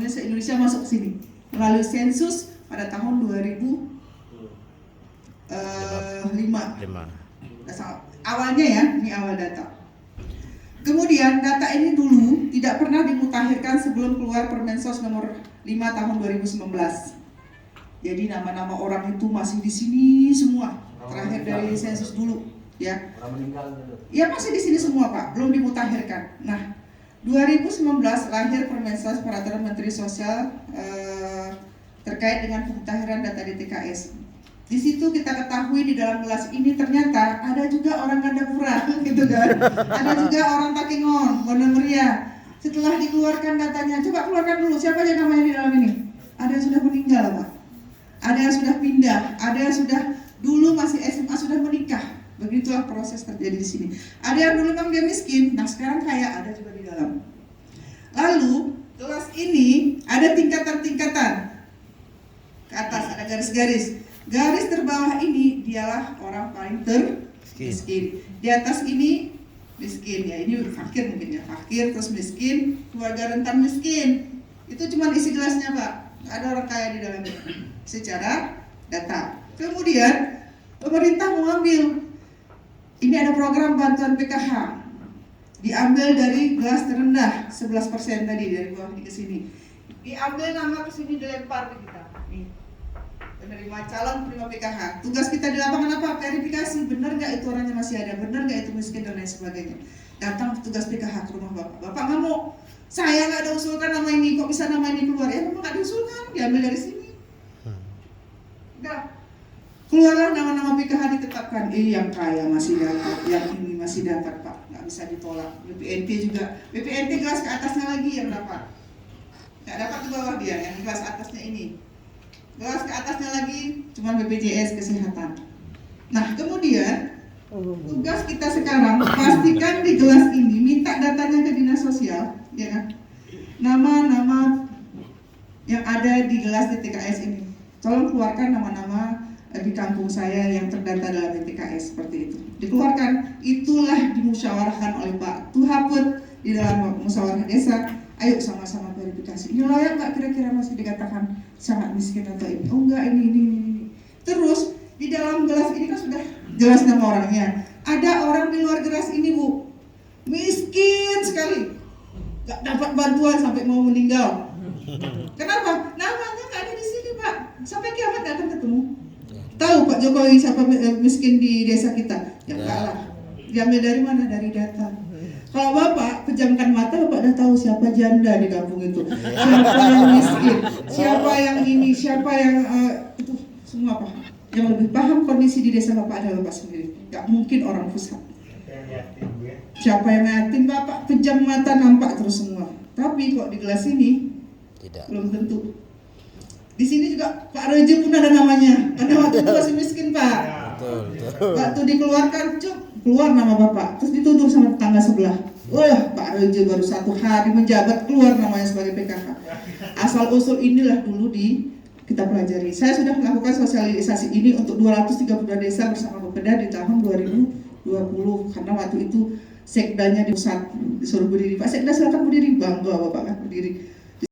maksudnya se-Indonesia masuk ke sini melalui sensus pada tahun 2005. Awalnya ya, ini awal data. Kemudian data ini dulu tidak pernah dimutakhirkan sebelum keluar Permensos nomor 5 tahun 2019. Jadi nama-nama orang itu masih di sini semua, terakhir dari sensus dulu, ya. Orang meninggal gitu. Ya masih di sini semua Pak, belum dimutakhirkan. Nah, 2019 lahir Permensos Peraturan Menteri Sosial terkait dengan pemutakhiran data di TKS. Di situ kita ketahui di dalam gelas ini ternyata ada juga orang Gandapura, gitu kan? Ada juga orang Takengon, Gondang Muria. Setelah dikeluarkan datanya, coba keluarkan dulu siapa aja namanya di dalam ini. Ada yang sudah meninggal Pak, ada yang sudah pindah, ada yang sudah dulu masih SMA sudah menikah. Begitulah proses terjadi di sini. Ada yang dulu memang dia miskin, nah sekarang kaya, ada juga di dalam. Lalu kelas ini ada tingkatan-tingkatan. Ke atas ada garis-garis. Garis terbawah ini dialah orang paling termiskin. Di atas ini miskin ya, ini fakir mungkin ya, fakir terus miskin, keluarga rentan miskin. Itu cuma isi gelasnya Pak. Nggak ada orang kaya di dalamnya secara data. Kemudian pemerintah mengambil, ini ada program bantuan PKH, diambil dari gelas terendah 11% tadi dari bawah ke sini, diambil nama ke sini dilempar ke kita. Nih, penerima calon penerima PKH. Tugas kita di lapangan apa? Verifikasi, benar nggak itu orangnya masih ada, benar nggak itu miskin dan lain sebagainya. Datang petugas PKH ke rumah bapak. Bapak nggak mau, saya nggak ada usulkan nama ini, kok bisa nama ini keluar? Ya memang nggak diusulkan, diambil dari sini. Udah. Keluarlah nama-nama PKH ditetapkan, yang kaya masih dapat, yang ini masih dapat Pak, nggak bisa ditolak. BPNT juga, BPNT kelas ke atasnya lagi yang dapat, nggak dapat di bawah dia, yang kelas atasnya ini. Kelas ke atasnya lagi cuma BPJS Kesehatan. Nah kemudian tugas kita sekarang pastikan di gelas ini minta datanya ke dinas sosial, ya kan? Nama-nama yang ada di gelas di TKS ini, tolong keluarkan nama-nama di kampung saya yang terdata dalam TKS seperti itu. Dikeluarkan, itulah dimusyawarahkan oleh Pak Tuhaput di dalam musyawarah desa. Ayo sama-sama verifikasi. Ini layak nggak kira-kira masih dikatakan sangat miskin atau ini? Oh enggak, ini. Terus di dalam gelas ini kan sudah jelas nama orangnya. Ada orang di luar gelas ini Bu, miskin sekali, nggak dapat bantuan sampai mau meninggal. Kenapa? Namanya nggak ada di sini Pak. Sampai kiamat nggak akan ketemu. Tahu Pak Jokowi siapa miskin di desa kita? Ya enggak lah. Diambil dari mana? Dari data. Kalau Bapak pejamkan mata, Bapak udah tahu siapa janda di kampung itu, siapa yang miskin, siapa yang ini, siapa yang itu semua Pak. Yang lebih paham kondisi di desa Bapak adalah Bapak sendiri. Gak mungkin orang pusat. Siapa yang yatim Bapak pejam mata nampak terus semua. Tapi kok di gelas ini tidak, belum tentu. Di sini juga Pak Reje pun ada namanya, karena waktu itu masih miskin Pak. Betul. Waktu dikeluarkan, keluar nama Bapak, terus dituduh sama tetangga sebelah. Wah, Pak Reje baru 1 hari menjabat keluar namanya sebagai PKH. Asal usul inilah dulu kita pelajari. Saya sudah melakukan sosialisasi ini untuk 232 desa bersama Bapeda di tahun 2020, karena waktu itu sekdanya di pusat disuruh berdiri. Pak Sekda silakan berdiri, bangga Bapak kan berdiri.